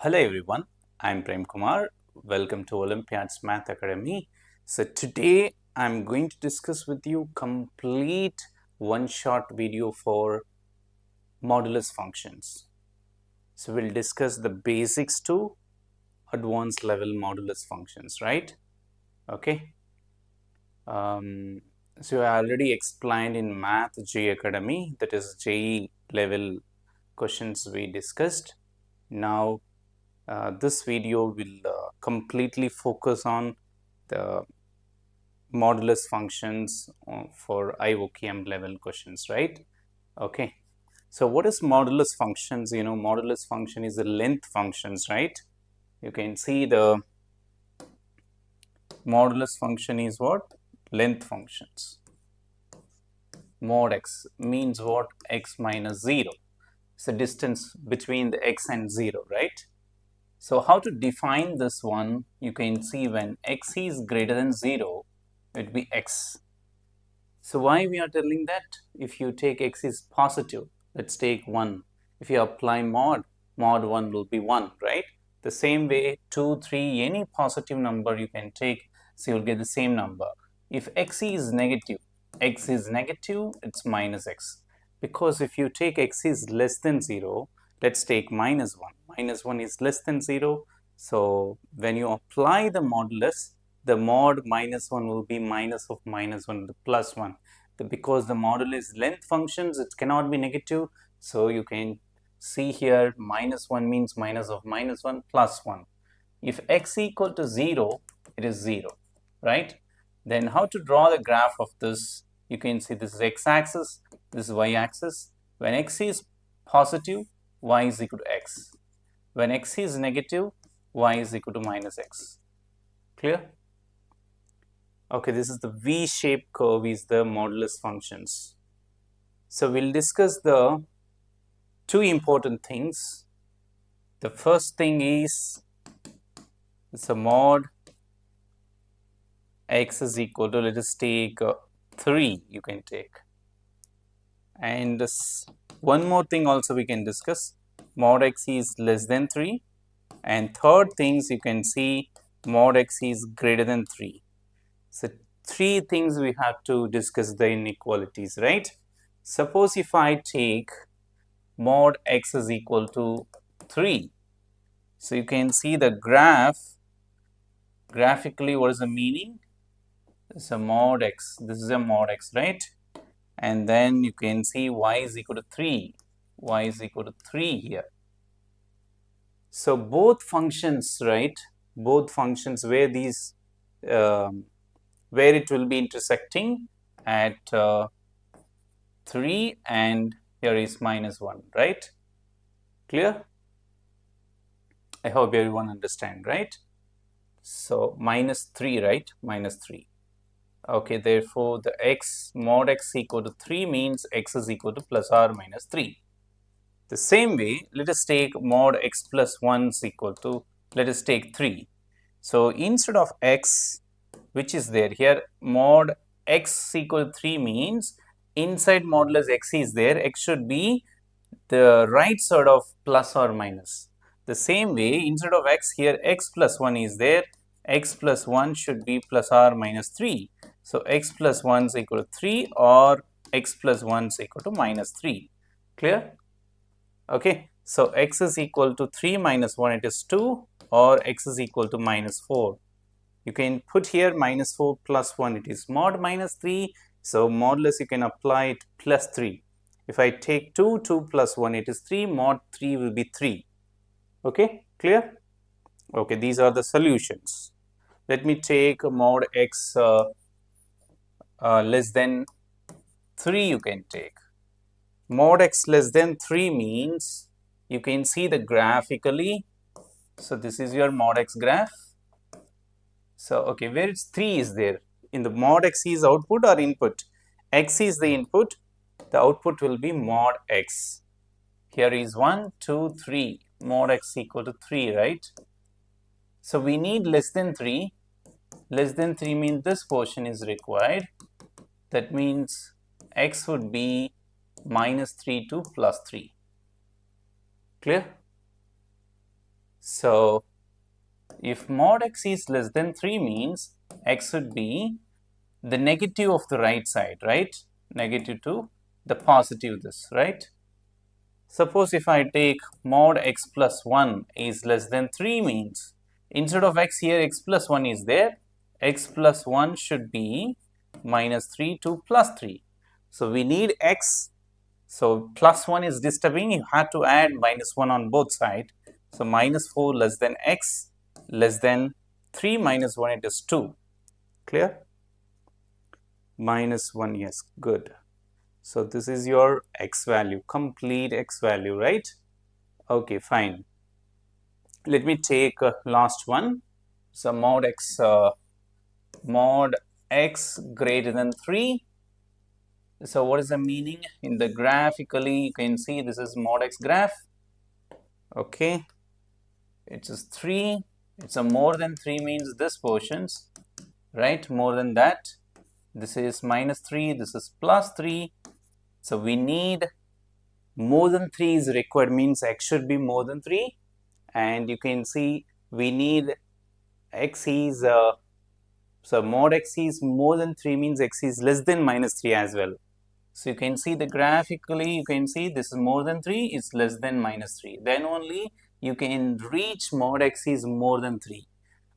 Hello everyone, I'm Prem Kumar. Welcome to Olympiads Math Academy. So today I'm going to discuss with you complete one-shot video for modulus functions. So we'll discuss the basics to advanced level modulus functions, right? Okay. So I already explained in Math J Academy, that is JE level questions we discussed. Now this video will completely focus on the modulus functions for IOQM level questions, right? Okay. So what is modulus functions? You know, modulus function is the length functions, right? You can see the modulus function is what? Length functions. Mod x means what? X minus 0. It's the distance between the x and 0, right? So how to define this one? You can see when x is greater than 0, it will be x. So why we are telling that? If you take x is positive, let's take 1. If you apply mod 1 will be 1, right? The same way 2, 3, any positive number you can take, so you'll get the same number. If x is negative, it's minus x. Because if you take x is less than 0, let's take minus 1. Minus 1 is less than 0. So when you apply the modulus, the mod minus 1 will be minus of minus 1 to plus 1. Because the modulus length functions, it cannot be negative. So you can see here minus 1 means minus of minus 1 plus 1. If x equal to 0, it is 0, right? Then how to draw the graph of this? You can see this is x-axis, this is y-axis. When x is positive, y is equal to x. When x is negative, y is equal to minus x. Clear? Okay, this is the V-shaped curve is the modulus functions. So we'll discuss the two important things. The first thing is it's a mod x is equal to, let us take 3, you can take. And this, one more thing also we can discuss, mod x is less than 3. And third things you can see mod x is greater than 3. So three things we have to discuss the inequalities, right? Suppose if I take mod x is equal to 3. So you can see the graph, graphically what is the meaning? It's a mod x, this is a mod x, right? And then you can see y is equal to 3, y is equal to 3 here. So both functions, right? Both functions where these, where it will be intersecting at 3 and here is minus 1, right? Clear? I hope everyone understand, right? So minus 3, right? Minus 3. Okay, therefore the x mod x equal to 3 means x is equal to plus or minus 3. The same way, let us take mod x plus 1 is equal to, let us take 3. So instead of x, which is there here, mod x equal to 3 means inside modulus x is there, x should be the right side of plus or minus. The same way, instead of x here, x plus 1 is there, x plus 1 should be plus or minus 3. So x plus 1 is equal to 3 or x plus 1 is equal to minus 3. Clear? Okay. So x is equal to 3 minus 1, it is 2, or x is equal to minus 4. You can put here minus 4 plus 1, it is mod minus 3. So modulus you can apply it plus 3. If I take 2, 2 plus 1, it is 3, mod 3 will be 3. Okay, clear? Okay, these are the solutions. Let me take mod x less than 3 you can take. Mod x less than 3 means you can see the graphically. So this is your mod x graph. So okay, where is 3 is there? In the mod x is output or input? X is the input, the output will be mod x. Here is 1, 2, 3, mod x equal to 3, right? So we need less than 3. Less than 3 means this portion is required. That means x would be minus 3 to plus 3. Clear? So if mod x is less than 3 means x should be the negative of the right side, right? Negative to the positive this, right? Suppose if I take mod x plus 1 is less than 3 means instead of x here x plus 1 is there, x plus 1 should be minus 3 to plus 3. So we need x. So plus 1 is disturbing, you have to add minus 1 on both sides. So minus 4 less than x less than 3 minus 1, it is 2. Clear? Minus 1, yes, good. So this is your x value, complete x value, right? Okay, fine. Let me take last one. So mod x greater than 3. So what is the meaning? In the graphically, you can see this is mod x graph. Okay, it is 3. It's a more than 3 means this portions, right? More than that. This is minus 3. This is plus 3. So we need more than 3 is required means x should be more than 3. And you can see we need x is so mod x is more than 3 means x is less than minus 3 as well. So you can see the graphically, you can see this is more than 3, is less than minus 3. Then only you can reach mod x is more than 3.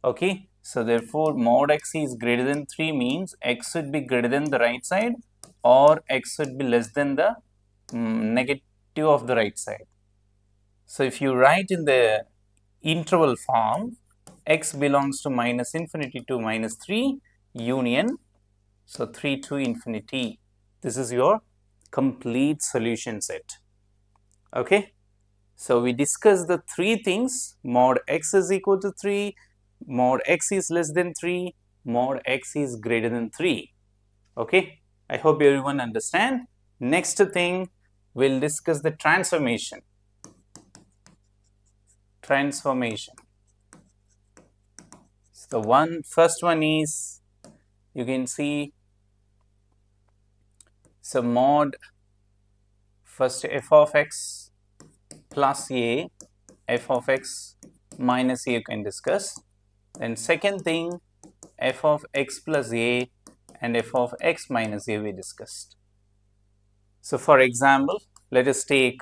Okay, so therefore mod x is greater than 3 means x should be greater than the right side or x should be less than the negative of the right side. So if you write in the interval form, x belongs to minus infinity to minus 3 union, so 3 to infinity. This is your complete solution set. Okay, so we discussed the 3 things: mod x is equal to 3, mod x is less than 3, mod x is greater than 3. Okay, I hope everyone understand. Next thing, we'll discuss the transformation. So first one is, you can see, so mod first f of x plus a, f of x minus a you can discuss. Then second thing, f of x plus a and f of x minus a we discussed. So for example, let us take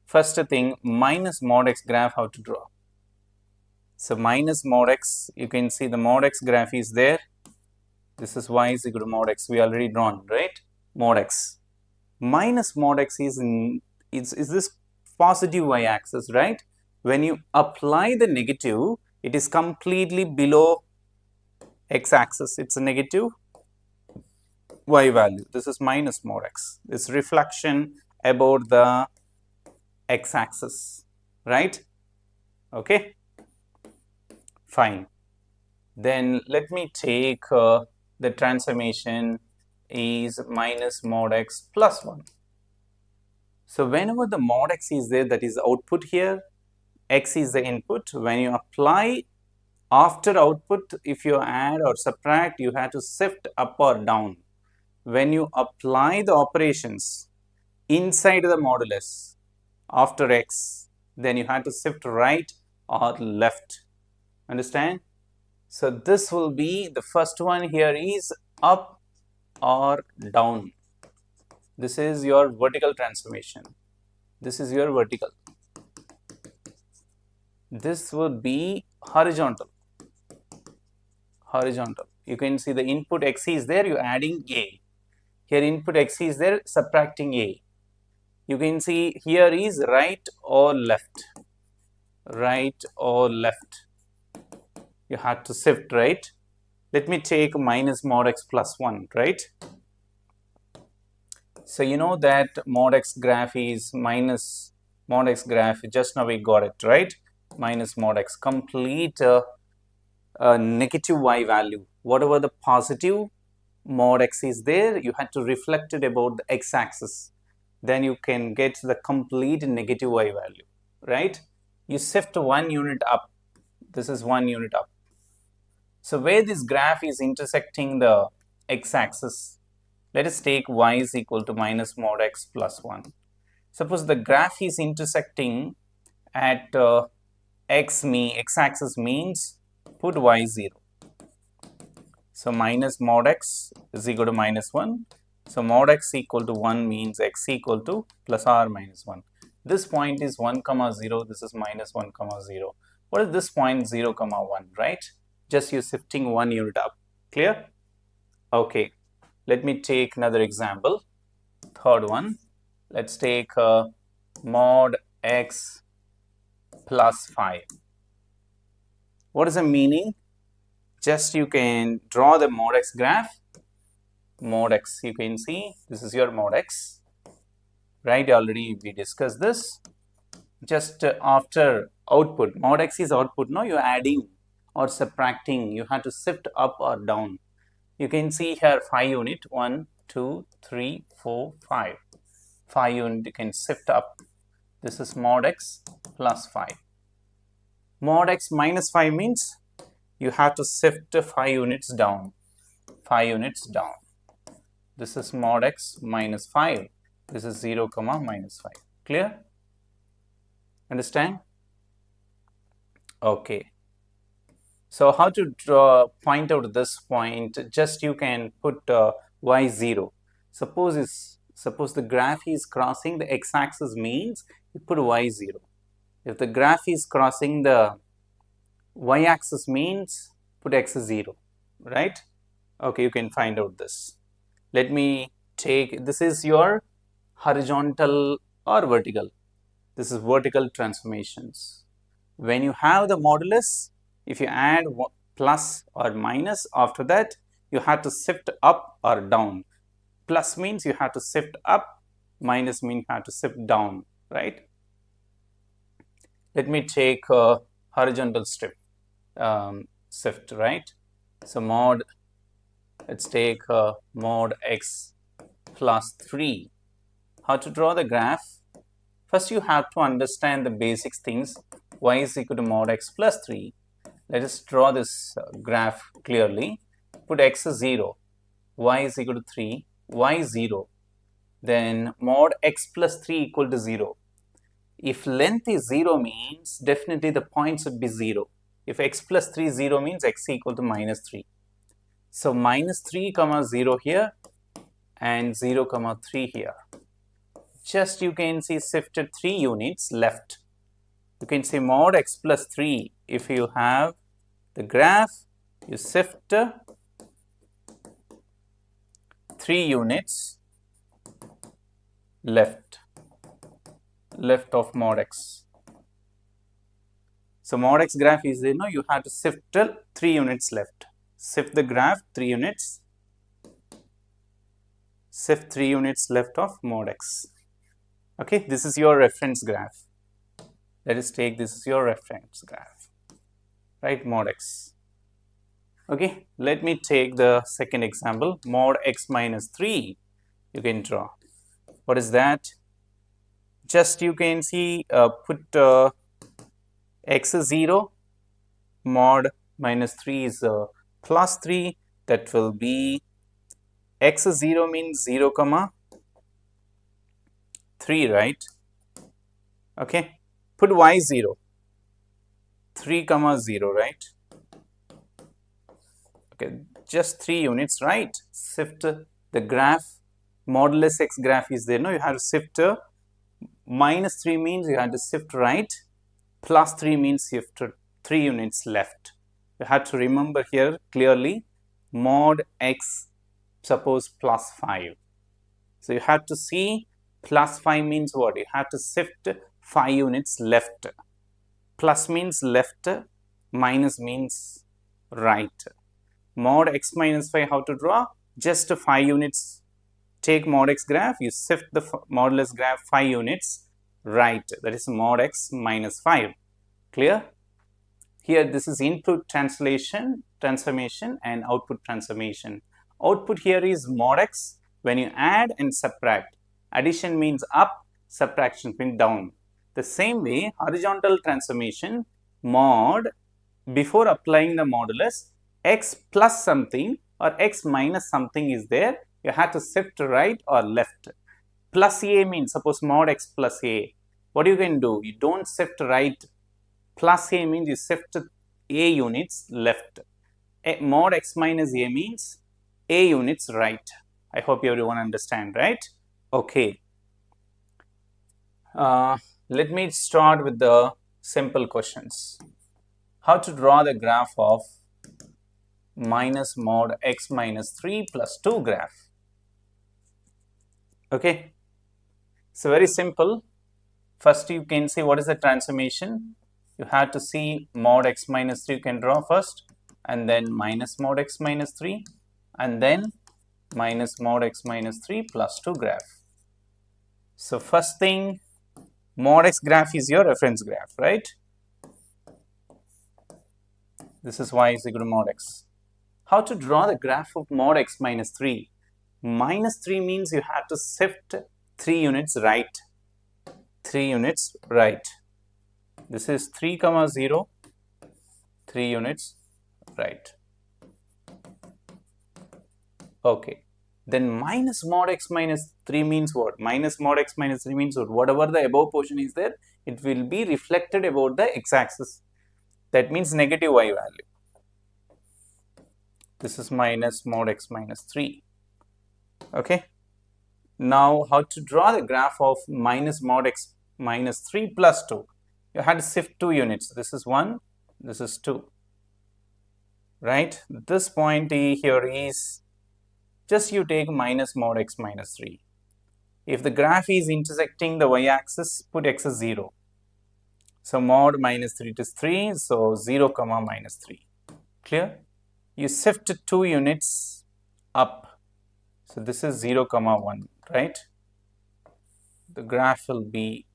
first thing, minus mod x graph, how to draw. So minus mod x, you can see the mod x graph is there. This is y is equal to mod x, we already drawn, right? Mod x. Minus mod x is this positive y axis, right? When you apply the negative, it is completely below x axis, it's a negative y value. This is minus mod x. This reflection about the x axis, right? Okay, fine. Then let me take the transformation is minus mod x plus 1. So whenever the mod x is there, that is output here, x is the input. When you apply after output, if you add or subtract, you have to shift up or down. When you apply the operations inside the modulus after x, then you have to shift right or left. Understand? So this will be, the first one here is up or down. This is your vertical transformation. This is your vertical. This would be horizontal. Horizontal. You can see the input x is there, you're adding a. Here input x is there, subtracting a. You can see here is right or left. Right or left. You have to shift, right? Let me take minus mod x plus 1, right? So you know that mod x graph is minus mod x graph, just now we got it, right? Minus mod x, complete negative y value. Whatever the positive mod x is there, you have to reflect it about the x axis. Then you can get the complete negative y value, right? You shift 1 unit up. This is 1 unit up. So where this graph is intersecting the x axis, let us take y is equal to minus mod x plus 1. Suppose the graph is intersecting at x-axis means put y 0. So minus mod x is equal to minus 1. So mod x equal to 1 means x equal to plus or minus 1. This point is 1 comma 0. This is minus 1 comma 0. What is this point 0 comma 1, right? Just you shifting 1 unit up. Clear? Okay. Let me take another example. Third one. Let's take mod x plus 5. What is the meaning? Just you can draw the mod x graph. Mod x, you can see this is your mod x, right? Already we discussed this. Just after output, mod x is output. Now you're adding or subtracting, you have to shift up or down. You can see here 5 unit 1, 2, 3, 4, 5. 5 unit you can shift up. This is mod x plus 5. Mod x minus 5 means you have to shift 5 units down. 5 units down. This is mod x minus 5. This is 0 comma minus 5. Clear? Understand? Okay. So how to point out this point? Just you can put y 0. Suppose the graph is crossing the x-axis means you put y 0. If the graph is crossing the y-axis means put x 0, right? Okay, you can find out this. Let me take, this is your horizontal or vertical. This is vertical transformations. When you have the modulus, if you add plus or minus, after that you have to shift up or down. Plus means you have to shift up, minus means you have to shift down, right? Let me take a horizontal shift, right? So mod, let's take mod x plus 3. How to draw the graph? First you have to understand the basic things. Y is equal to mod x plus 3. Let us draw this graph clearly. Put x is 0, y is equal to 3, y 0. Then mod x plus 3 equal to 0. If length is 0 means definitely the point should be 0. If x plus 3 0 means x equal to minus 3. So minus 3 comma 0 here and 0 comma 3 here. Just you can see shifted 3 units left. You can see mod x plus 3. If you have the graph, you shift 3 units left of mod x. So mod x graph is there, no, you have to shift 3 units left. Shift the graph 3 units. Shift 3 units left of mod x. Okay, this is your reference graph. Let us take this is your reference graph, right? Mod x. Okay, let me take the second example, mod x minus 3. You can draw. What is that? Just you can see put x is 0, mod minus 3 is plus 3. That will be x is 0 means 0 comma 3, right? Okay, put y 0, 3 comma 0, right? Okay, just 3 units, right? Shift the graph, modulus x graph is there. No, you have to shift minus 3 means you have to shift right, plus 3 means shift 3 units left. You have to remember here clearly mod x, suppose plus 5. So you have to see plus 5 means what? You have to shift 5 units left. Plus means left, minus means right. Mod x minus 5, how to draw? Just 5 units. Take mod x graph, you shift the modulus graph 5 units right. That is mod x minus 5. Clear? Here this is input transformation and output transformation. Output here is mod x. When you add and subtract, addition means up, subtraction means down. The same way, horizontal transformation, mod, before applying the modulus, x plus something or x minus something is there, you have to shift right or left. Plus a means, suppose mod x plus a. What you can do? You don't shift right Plus A means you shift A units left. Mod x minus A means A units right. I hope everyone understand, right? Okay. Let me start with the simple questions. How to draw the graph of minus mod x minus 3 plus 2 graph. Okay. So very simple. First you can see what is the transformation. You have to see mod x minus 3 you can draw first, and then minus mod x minus 3, and then minus mod x minus 3 plus 2 graph. So first thing, mod x graph is your reference graph, right? This is y is equal to mod x. How to draw the graph of mod x minus 3? Minus 3 means you have to shift 3 units right. 3 units right. This is 3 comma 0, 3 units right. Okay. Then minus mod x minus 3 means what? Minus mod x minus 3 means what? Whatever the above portion is there, it will be reflected about the x-axis. That means negative y value. This is minus mod x minus 3. Okay. Now, how to draw the graph of minus mod x minus 3 plus 2? You had to shift 2 units. This is 1, this is 2. Right? This point here is just you take minus mod x minus 3. If the graph is intersecting the y-axis, put x as 0. So mod minus 3 is 3, so 0 comma minus 3. Clear? You shift 2 units up. So this is 0 comma 1, right? The graph will be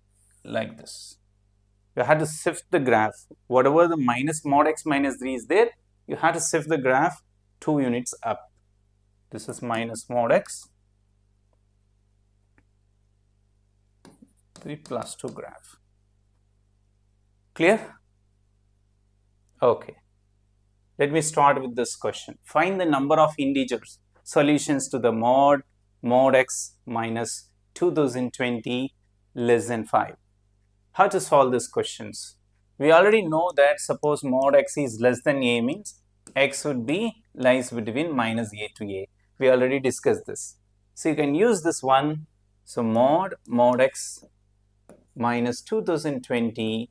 like this. You have to shift the graph. Whatever the minus mod x minus 3 is there, you have to shift the graph 2 units up. This is minus mod x 3 plus 2 graph. Clear? Okay. Let me start with this question. Find the number of integers solutions to the mod x minus 2020 less than 5. How to solve these questions? We already know that suppose mod x is less than a means x would be lies between minus a to a. We already discussed this. So you can use this one. So mod x minus 2020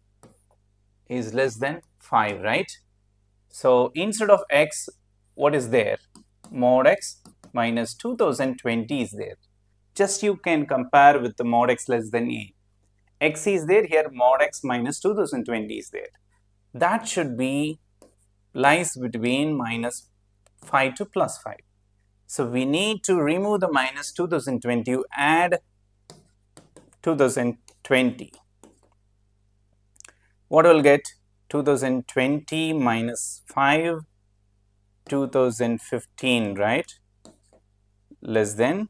is less than 5, right? So instead of x, what is there? Mod x minus 2020 is there. Just you can compare with the mod x less than a. X is there, here mod x minus 2020 is there. That should be lies between minus 5 to plus 5. So we need to remove the minus 2020, you add 2020. What will get? 2020 minus 5, 2015, right? Less than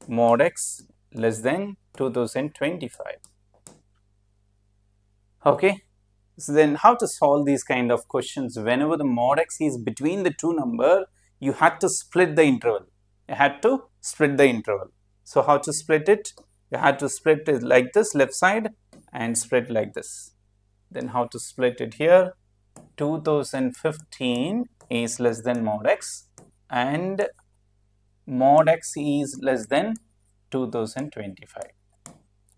mod x less than 2025. Okay. So then how to solve these kind of questions? Whenever the mod x is between the two number, you had to split the interval. You had to split the interval. So how to split it? You had to split it like this, left side, and split like this. Then how to split it here? 2015 is less than mod x and mod x is less than 2025.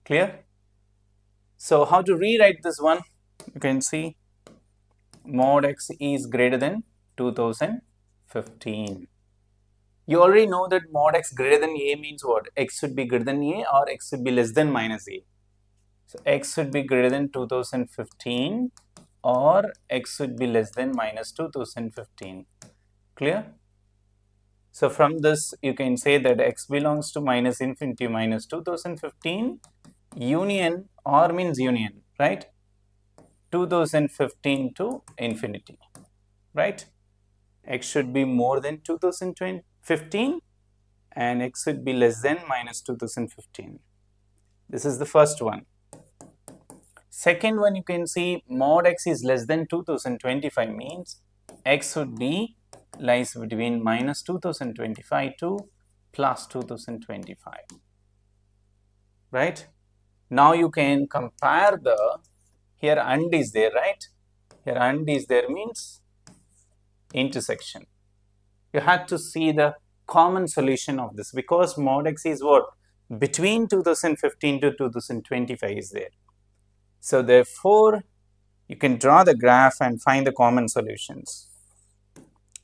Clear? So how to rewrite this one? You can see mod x is greater than 2015. You already know that mod x greater than a means what? X should be greater than a or x should be less than minus a. So x should be greater than 2015 or x should be less than minus 2015. Clear? So from this you can say that x belongs to minus infinity minus 2015 union or means union, right? 2015 to infinity, right? X should be more than 2015 and x should be less than minus 2015. This is the first one. Second one, you can see mod x is less than 2025 means x would be lies between minus 2025 to plus 2025, right? Now you can compare the Here and is there, right? Here and is there means intersection. You have to see the common solution of this, because mod x is what? Between 2015 to 2025 is there. So therefore, you can draw the graph and find the common solutions.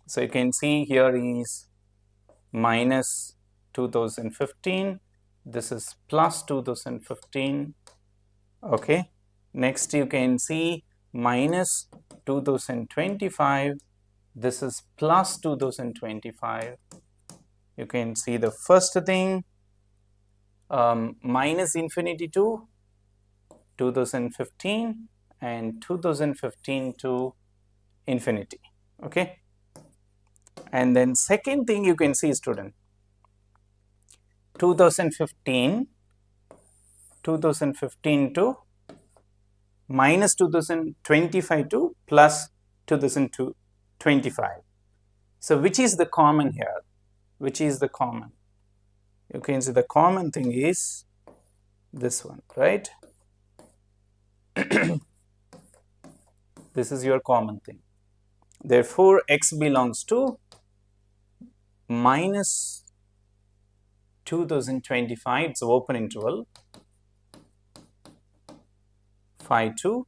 So you can see here is minus 2015, this is plus 2015, okay. Next you can see minus 2025, this is plus 2025. You can see the first thing, minus infinity to 2015 and 2015 to infinity, okay. And then second thing you can see, student, 2015 to minus 2025 to plus 2025. So which is the common here? Which is the common? You can see the common thing is this one, right? This is your common thing. Therefore, x belongs to minus 2025, it's open interval, phi 2,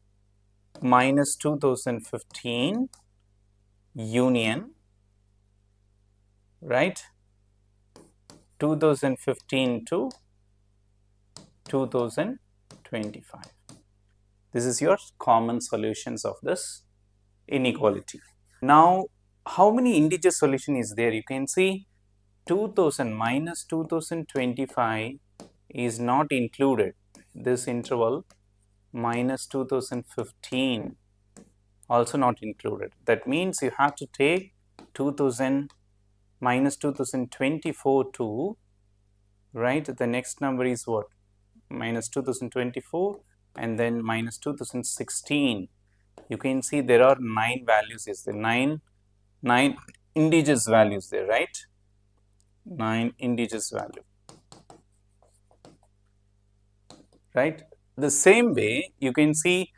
minus 2015 union, right, 2015 to 2025. This is your common solutions of this inequality. Now, how many integer solution is there? You can see 2000 minus 2025 is not included. This interval minus 2015 also not included. That means you have to take 2000 minus 2024 to, right, the next number is what? Minus 2024 and then minus 2016. You can see there are 9 values, is there? 9 integers values there, right? 9 integers value, right? The same way you can see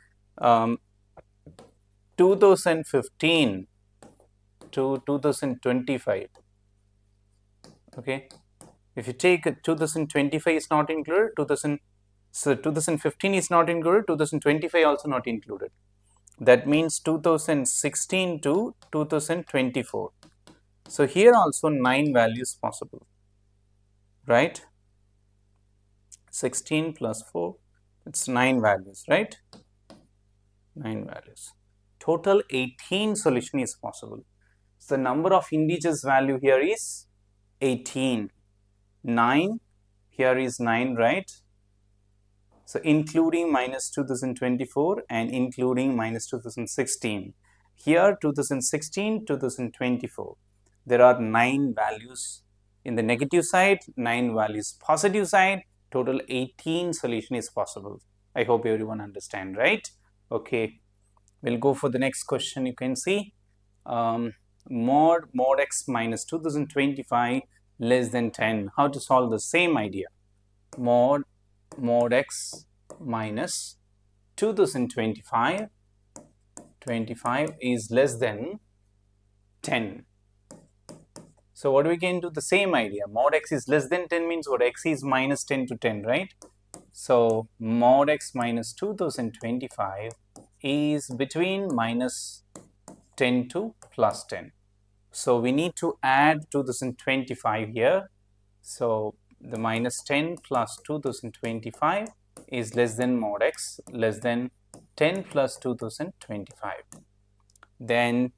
2015 to 2025, okay. If you take 2025 is not included, 2015 is not included, 2025 also not included. That means 2016 to 2024. So here also 9 values possible, right? 16 plus 4, it's 9 values, right? 9 values. Total 18 solution is possible. So the number of integers value here is 18. 9, here is 9, right? So including minus 2024 and including minus 2016. Here 2016, 2024. There are 9 values in the negative side, 9 values positive side. Total 18 solution is possible. I hope everyone understand, right? Okay, we'll go for the next question. You can see mod x minus 2025 less than 10. How to solve the same idea? Mod x minus 2025 is less than 10. So what we can do? The same idea. Mod x is less than 10 means what? X is minus 10 to 10, right? So mod x minus 2025 is between minus 10 to plus 10. So we need to add 2025 here. So the minus 10 plus 2025 is less than mod x, less than 10 plus 2025. Then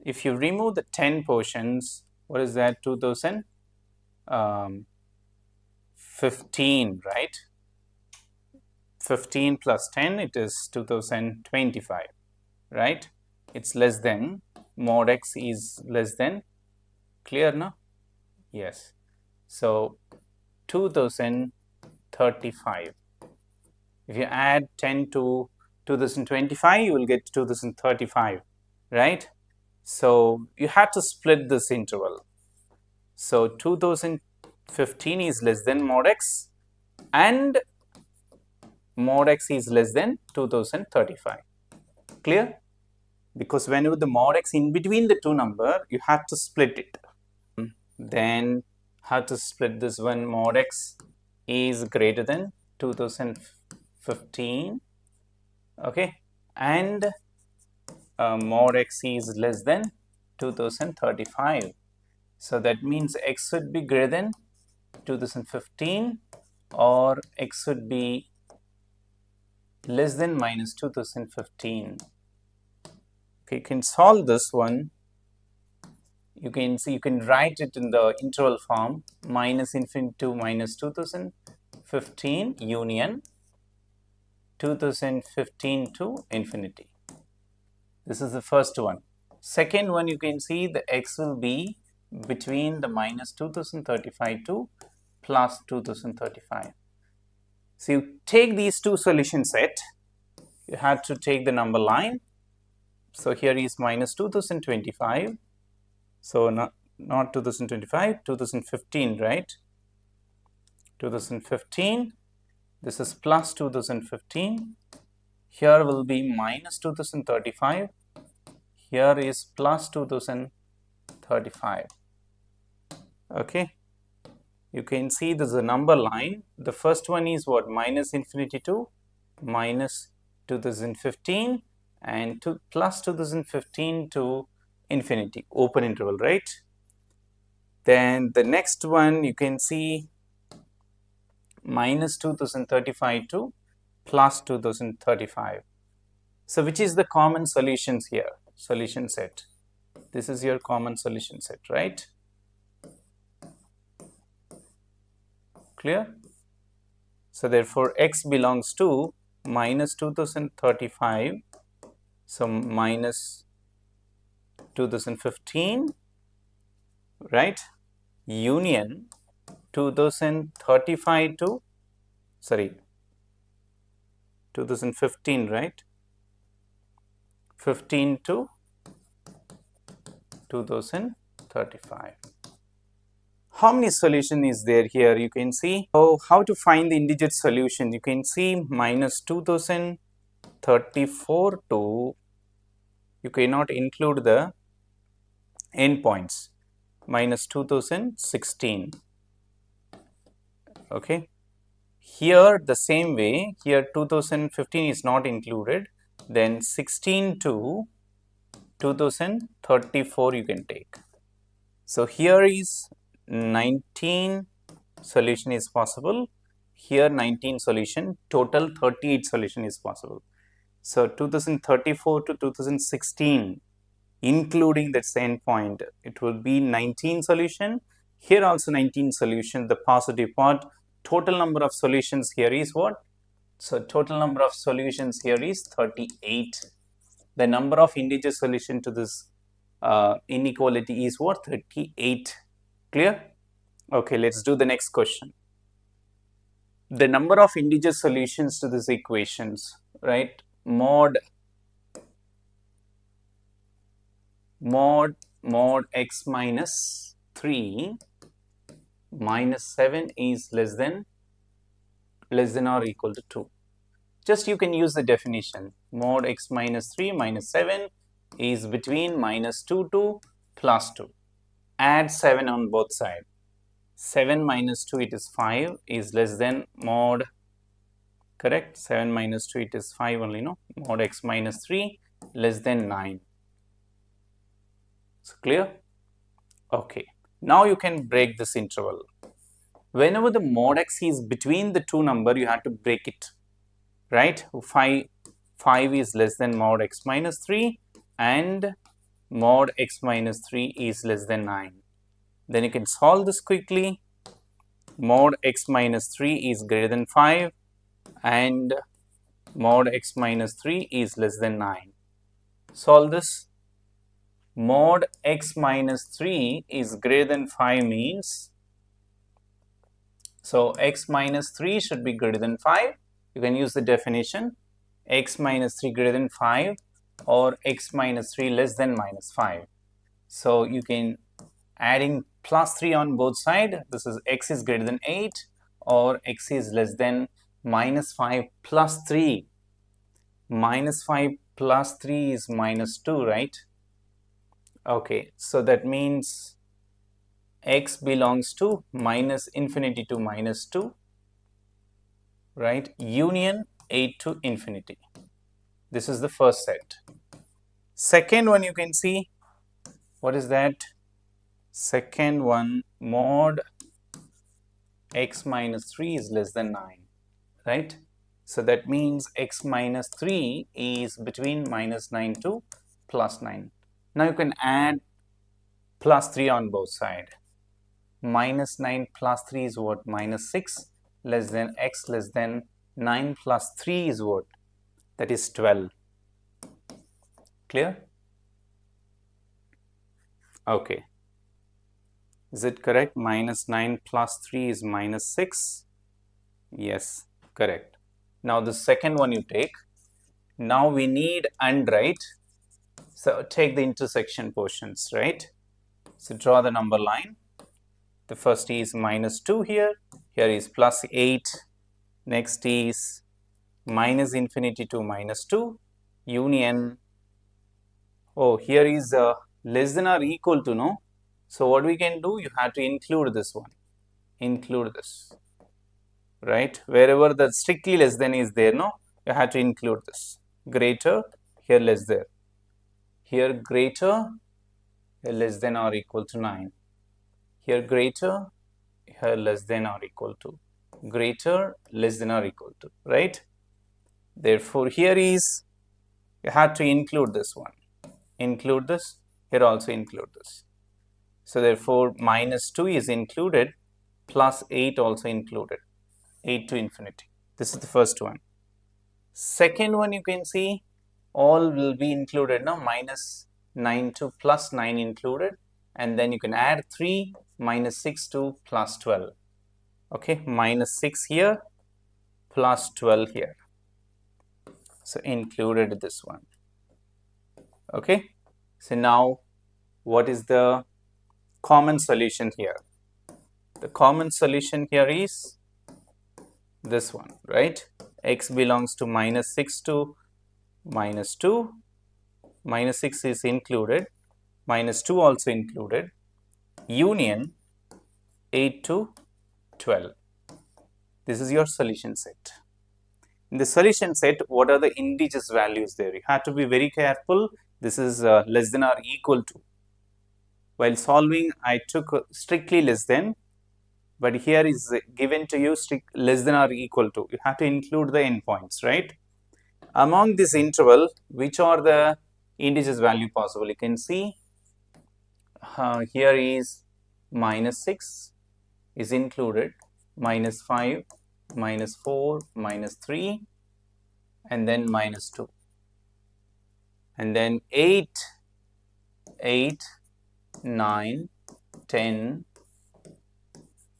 if you remove the 10 portions, what is that? 2015, right? 15 plus 10, it is 2025, right? It's less than, mod x is less than, clear now? Yes. So 2035. If you add 10 to 2025, you will get 2035, right? So you have to split this interval. So 2015 is less than mod x and mod x is less than 2035. Clear? Because whenever the mod x in between the two number, you have to split it. Then have to split this one. Mod x is greater than 2015, okay, and mod x is less than 2035. So that means x should be greater than 2015 or x should be less than minus 2015. Okay, you can solve this one. You can see, you can write it in the interval form, minus infinity to minus 2015 union 2015 to infinity. This is the first one. Second one, you can see the x will be between the minus 2035 to plus 2035. So you take these two solution set, you have to take the number line. So here is minus 2025. So not 2025, 2015, right? 2015. This is plus 2015. Here will be minus 2035. Here is plus 2035. Okay. You can see this is a number line. The first one is what? Minus infinity to minus 2015 and to plus 2015 to infinity, open interval, right? Then the next one you can see minus 2035 to plus 2035. So which is the common solutions here? Solution set. This is your common solution set, right? Clear? So therefore x belongs to minus 2035, so minus 2015, right, union 2035 to 2015, right, 15 to 2035. How many solution is there here? You can see how to find the integer solution. You can see minus 2034 to, you cannot include the endpoints, minus 2016. Okay. Here the same way, here 2015 is not included, then 16 to 2034 you can take. So here is 19 solution is possible, here 19 solution, total 38 solution is possible. So 2034 to 2016 including that endpoint, it will be 19 solution, here also 19 solution, the positive part. Total number of solutions here is what? So total number of solutions here is 38. The number of integer solution to this inequality is what? 38. Clear? Okay, let's do the next question. The number of integer solutions to these equations, right? Mod x minus 3 minus 7 is less than or equal to 2. Just you can use the definition. Mod x minus 3 minus 7 is between minus 2 to plus 2. Add 7 on both sides. 7 minus 2, it is 5, is less than mod, correct? 7 minus 2, it is 5 only, no? Mod x minus 3 less than 9. So clear? Okay. Now you can break this interval. Whenever the mod x is between the two number, you have to break it, right? 5 is less than mod x minus 3 and mod x minus 3 is less than 9. Then you can solve this quickly. Mod x minus 3 is greater than 5 and mod x minus 3 is less than 9. Solve this. Mod x minus 3 is greater than 5 means, so x minus 3 should be greater than 5. You can use the definition, x minus 3 greater than 5 or x minus 3 less than minus 5. So you can adding plus 3 on both sides. This is x is greater than 8 or x is less than minus 5 plus 3. Minus 5 plus 3 is minus 2, right? Okay, so that means x belongs to minus infinity to minus 2, right? Union 8 to infinity. This is the first set. Second one, you can see, what is that? Second one, mod x minus 3 is less than 9, right? So that means x minus 3 is between minus 9 to plus 9. Now you can add plus 3 on both sides. Minus 9 plus 3 is what? Minus 6, less than x less than 9 plus 3 is what? That is 12. Clear? Okay. Is it correct? Minus 9 plus 3 is minus 6. Yes, correct. Now the second one you take. Now we need and, right? So take the intersection portions, right? So draw the number line. The first is minus 2 here. Here is plus 8. Next is minus infinity to minus 2. Union. Oh, here is less than or equal to, no? So what we can do, you have to include this one. Include this. Right? Wherever the strictly less than is there, no? You have to include this. Greater, here less than. Here greater, here less than or equal to 9. Here greater, here less than or equal to. Greater, less than or equal to. Right? Therefore, here is, you have to include this one. Include this. Here also include this. So therefore, minus 2 is included, plus 8 also included. 8 to infinity. This is the first one. Second one, you can see all will be included now. Minus 9 to plus 9 included, and then you can add 3 minus 6 to plus 12. Okay, minus 6 here, plus 12 here. So included this one. Okay, so now what is the common solution here? The common solution here is this one, right? X belongs to minus 6 to minus 2. Minus 6 is included. Minus 2 also included. Union 8 to 12. This is your solution set. In the solution set, what are the integers values there? You have to be very careful. This is less than or equal to. While solving, I took strictly less than, but here is given to you less than or equal to. You have to include the endpoints, right? Among this interval, which are the integers value possible? You can see here is minus 6 is included, minus 5, minus 4, minus 3, and then minus 2. And then 8, 9, 10,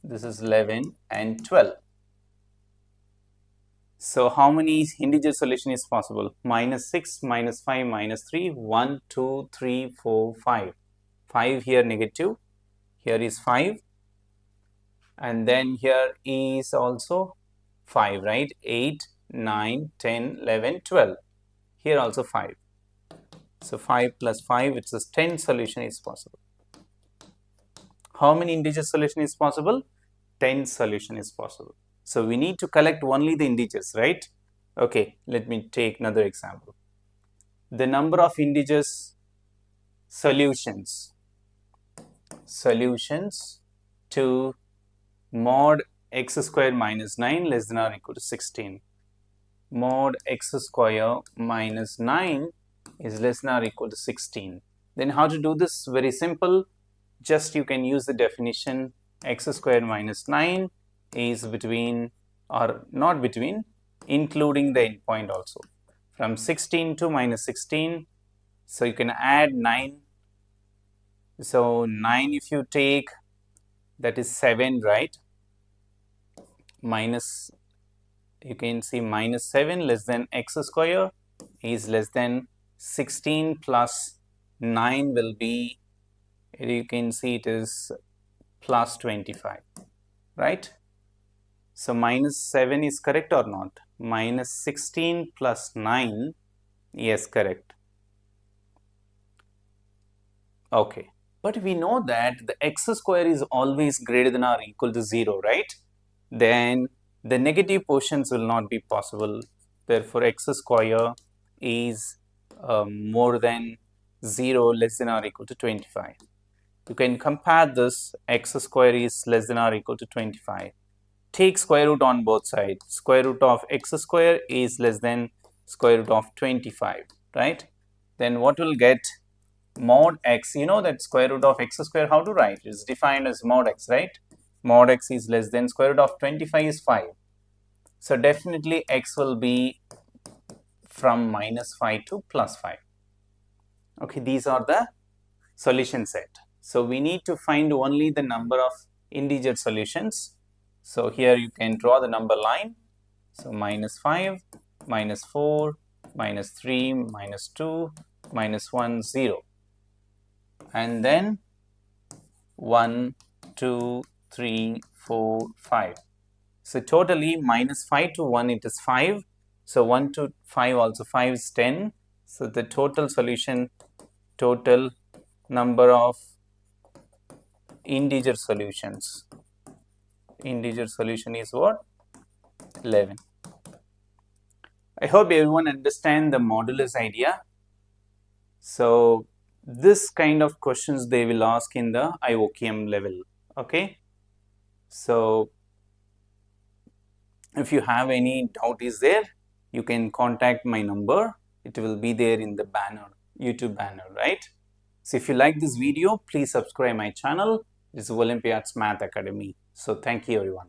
this is 11 and 12. So how many integer solution is possible? Minus 6, minus 5, minus 3, 1, 2, 3, 4, 5. 5 here negative, here is 5, and then here is also 5, right? 8, 9, 10, 11, 12. Here also 5. So 5 plus 5, it says 10 solution is possible. How many integer solution is possible? 10 solution is possible. So we need to collect only the integers, right? Okay, let me take another example. The number of integers solutions to mod x square minus 9 less than or equal to 16. Mod x square minus 9 is less than or equal to 16. Then how to do this? Very simple. Just you can use the definition x square minus 9 is between or not between, including the endpoint also. From 16 to minus 16, so you can add 9. So 9 if you take, that is 7, right? Minus, you can see minus 7 less than x square is less than 16 plus 9 will be, you can see it is plus 25, right? So minus 7 is correct or not? Minus 16 plus 9, yes, correct. Okay, but we know that the x square is always greater than or equal to 0, right? Then the negative portions will not be possible. Therefore, x square is more than 0, less than or equal to 25. You can compare this, x square is less than or equal to 25. Take square root on both sides. Square root of x square is less than square root of 25, right? Then what will get? Mod x, you know that square root of x square, how to write? It's defined as mod x, right? Mod x is less than square root of 25 is 5. So definitely x will be from minus 5 to plus 5. Okay, these are the solution set. So we need to find only the number of integer solutions. So here you can draw the number line. So minus 5, minus 4, minus 3, minus 2, minus 1, 0. And then 1, 2, 3, 4, 5. So totally minus 5 to 1 it is 5. So 1 to 5 also 5 is 10. So the total solution, total number of integer solutions. Integer solution is what? 11. I hope everyone understand the modulus idea. So this kind of questions they will ask in the IOQM level. Okay. So if you have any doubt is there, you can contact my number. It will be there in the banner, YouTube banner, right? So if you like this video, please subscribe my channel. This is Olympiads Math Academy. So thank you everyone.